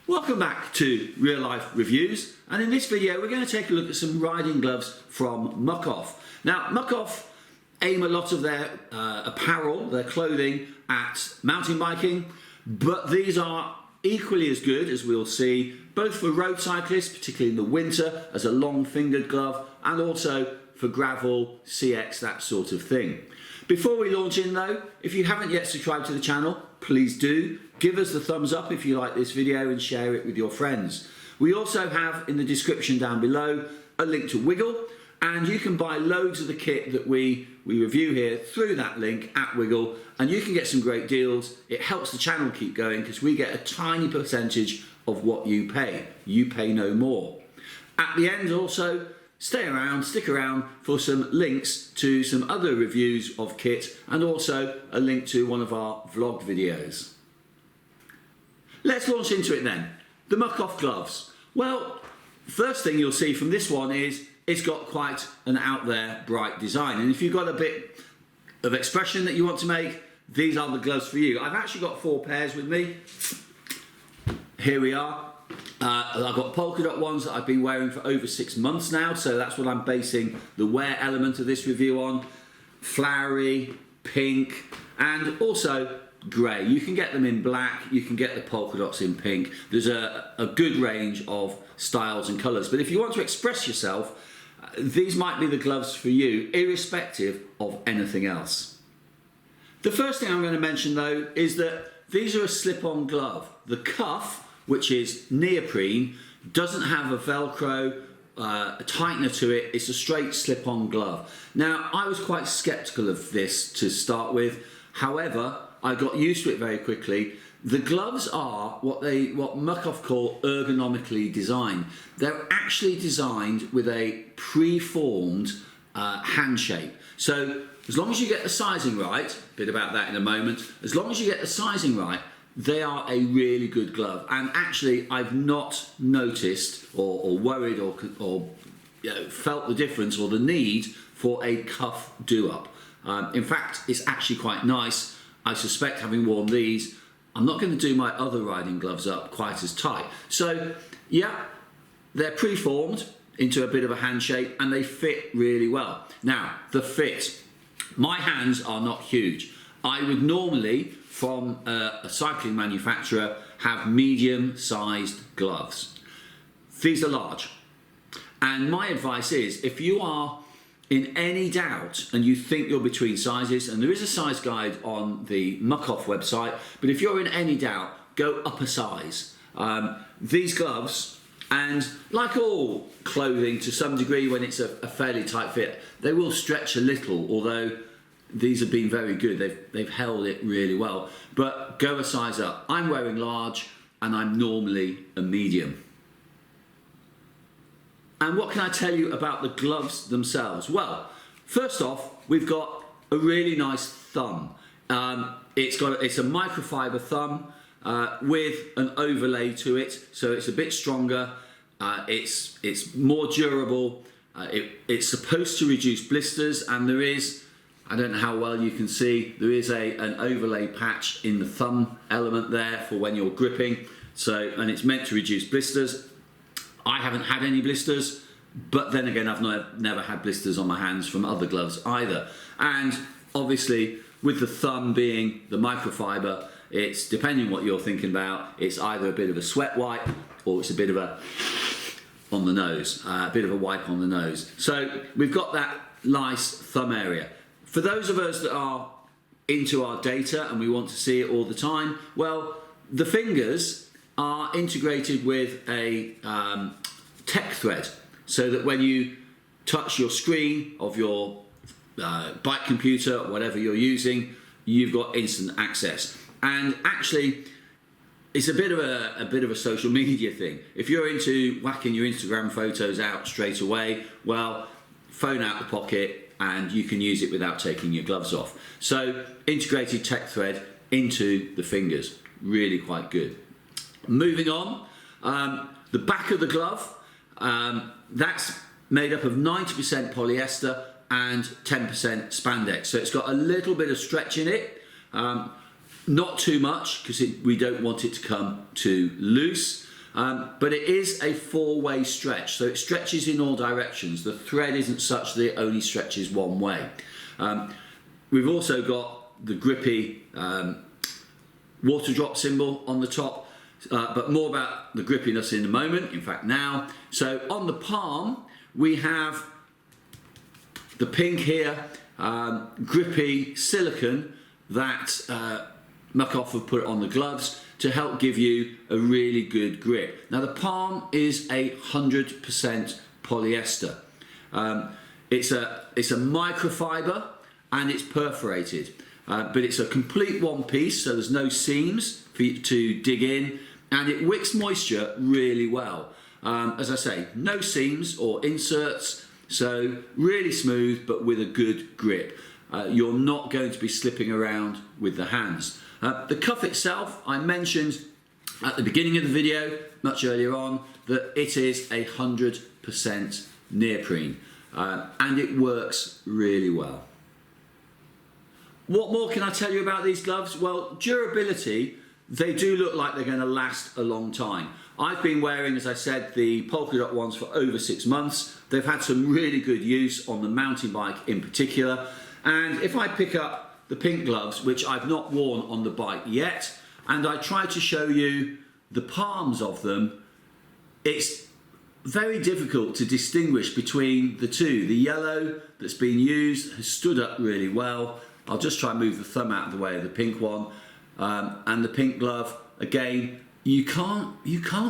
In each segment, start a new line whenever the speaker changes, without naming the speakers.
Welcome back to Real Life Reviews, and in this video we're going to take a look at some riding gloves from Muc Off. Now Muc Off aim a lot of their apparel, their clothing at mountain biking, but these are equally as good, as we'll see, both for road cyclists, particularly in the winter, as a long fingered glove, and also for gravel, CX, that sort of thing. Before we launch in though, if you haven't yet subscribed to the channel, please do. Give us the thumbs up if you like this video and share it with your friends. We also have in the description down below a link to Wiggle, and you can buy loads of the kit that we review here through that link at Wiggle, and you can get some great deals. It helps the channel keep going because we get a tiny percentage of what you pay. You pay no more. At the end also, stick around for some links to some other reviews of kit and also a link to one of our vlog videos. Let's launch into it then. The Muc Off gloves. Well, first thing you'll see from this one is it's got quite an out there bright design, and if you've got a bit of expression that you want to make, these are the gloves for you. I've actually got 4 pairs with me. Here we are. I've got polka dot ones that I've been wearing for over 6 months now, so that's what I'm basing the wear element of this review on. Flowery, pink, and also grey. You can get them in black, you can get the polka dots in pink. There's a good range of styles and colours, but if you want to express yourself, these might be the gloves for you, irrespective of anything else. The first thing I'm going to mention though is that these are a slip-on glove. The cuff, which is neoprene, doesn't have a Velcro a tightener to it. It's a straight slip-on glove. Now, I was quite skeptical of this to start with. However, I got used to it very quickly. The gloves are what Muc Off call ergonomically designed. They're actually designed with a pre-formed hand shape. So as long as you get the sizing right, a bit about that in a moment, as long as you get the sizing right, they are a really good glove. And actually, I've not noticed or worried or felt the difference or the need for a cuff do-up. In fact, it's actually quite nice. I suspect, having worn these, I'm not going to do my other riding gloves up quite as tight. So, yeah, they're pre-formed into a bit of a hand shape and they fit really well. Now, the fit. My hands are not huge. I would normally, from a cycling manufacturer, have medium-sized gloves. These are large. And my advice is, if you are in any doubt and you think you're between sizes, and there is a size guide on the Muc Off website, but if you're in any doubt, go up a size. These gloves, and like all clothing to some degree when it's a fairly tight fit, they will stretch a little, although these have been very good. They've held it really well, but go a size up. I'm wearing large and I'm normally a medium. And what can I tell you about the gloves themselves? Well, first off, we've got a really nice thumb. It's a microfiber thumb with an overlay to it, so it's a bit stronger. It's more durable. It's supposed to reduce blisters, and there is, I don't know how well you can see, there is an overlay patch in the thumb element there for when you're gripping. So, and it's meant to reduce blisters. I haven't had any blisters, but then again, I've never had blisters on my hands from other gloves either. And obviously, with the thumb being the microfiber, it's, depending what you're thinking about, it's either a bit of a sweat wipe or it's a bit of a on the nose, a bit of a wipe on the nose. So we've got that nice thumb area. For those of us that are into our data and we want to see it all the time, well, the fingers are integrated with a tech thread, so that when you touch your screen of your bike computer, whatever you're using, you've got instant access. And actually, it's a bit of a social media thing. If you're into whacking your Instagram photos out straight away, well, phone out the pocket and you can use it without taking your gloves off. So integrated tech thread into the fingers, really quite good. Moving on, the back of the glove, that's made up of 90% polyester and 10% spandex. So it's got a little bit of stretch in it, not too much because we don't want it to come too loose. but it is a four-way stretch, so it stretches in all directions. The thread isn't such that it only stretches one way. We've also got the grippy water drop symbol on the top, but more about the grippiness in a moment, in fact now. So on the palm we have the pink here, grippy silicone that Muc Off have put on the gloves to help give you a really good grip. Now the palm is 100% polyester. It's a microfiber and it's perforated, but it's a complete one piece, so there's no seams for you to dig in, and it wicks moisture really well. As I say, no seams or inserts, so really smooth but with a good grip. You're not going to be slipping around with the hands. The cuff itself, I mentioned at the beginning of the video, much earlier on, that it is 100% neoprene, and it works really well. What more can I tell you about these gloves? Well, durability, they do look like they're going to last a long time. I've been wearing, as I said, the polka dot ones for over 6 months. They've had some really good use on the mountain bike in particular. And if I pick up the pink gloves, which I've not worn on the bike yet, and I try to show you the palms of them, it's very difficult to distinguish between the two. The yellow that's been used has stood up really well. I'll just try and move the thumb out of the way of the pink one, and the pink glove, again, you can't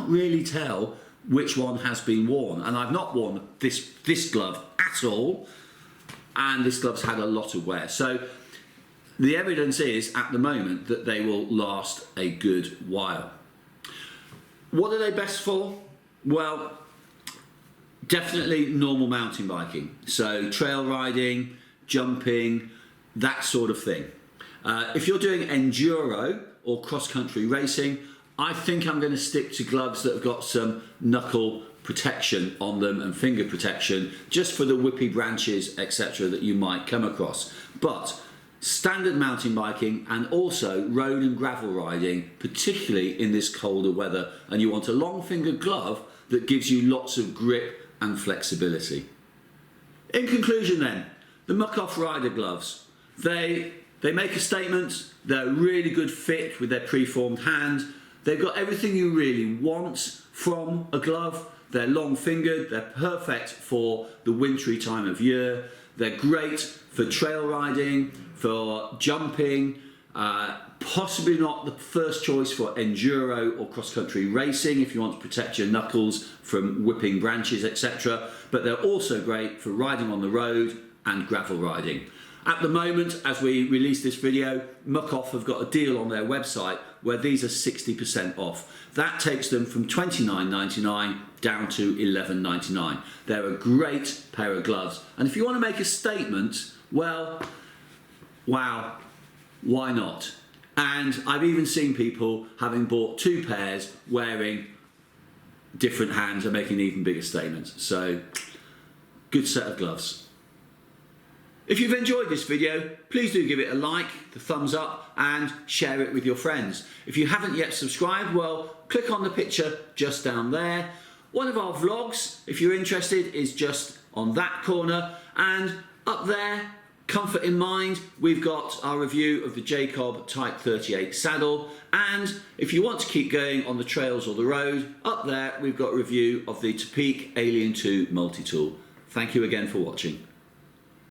really tell which one has been worn. And I've not worn this glove at all, and this glove's had a lot of wear. So the evidence is at the moment that they will last a good while. What are they best for? Well, definitely normal mountain biking. So trail riding, jumping, that sort of thing. If you're doing enduro or cross-country racing, I think I'm going to stick to gloves that have got some knuckle protection on them and finger protection, just for the whippy branches, etc. that you might come across. But standard mountain biking and also road and gravel riding, particularly in this colder weather, and you want a long finger glove that gives you lots of grip and flexibility. In conclusion then, the Muc Off Rider Gloves, they make a statement. They're a really good fit with their preformed hand. They've got everything you really want from a glove. They're long fingered, they're perfect for the wintry time of year. They're great for trail riding, for jumping, possibly not the first choice for enduro or cross-country racing if you want to protect your knuckles from whipping branches, etc. But they're also great for riding on the road and gravel riding. At the moment, as we release this video, Muc Off have got a deal on their website where these are 60% off. That takes them from $29.99 down to $11.99. They're a great pair of gloves. And if you want to make a statement, well, wow, why not? And I've even seen people having bought 2 pairs wearing different hands and making even bigger statements. So, good set of gloves. If you've enjoyed this video, please do give it a like, the thumbs up, and share it with your friends. If you haven't yet subscribed, well, click on the picture just down there. One of our vlogs, if you're interested, is just on that corner, and up there, comfort in mind, we've got our review of the Jacob Type 38 saddle, and if you want to keep going on the trails or the road, up there we've got a review of the Topeka Alien 2 multi-tool. Thank you again for watching.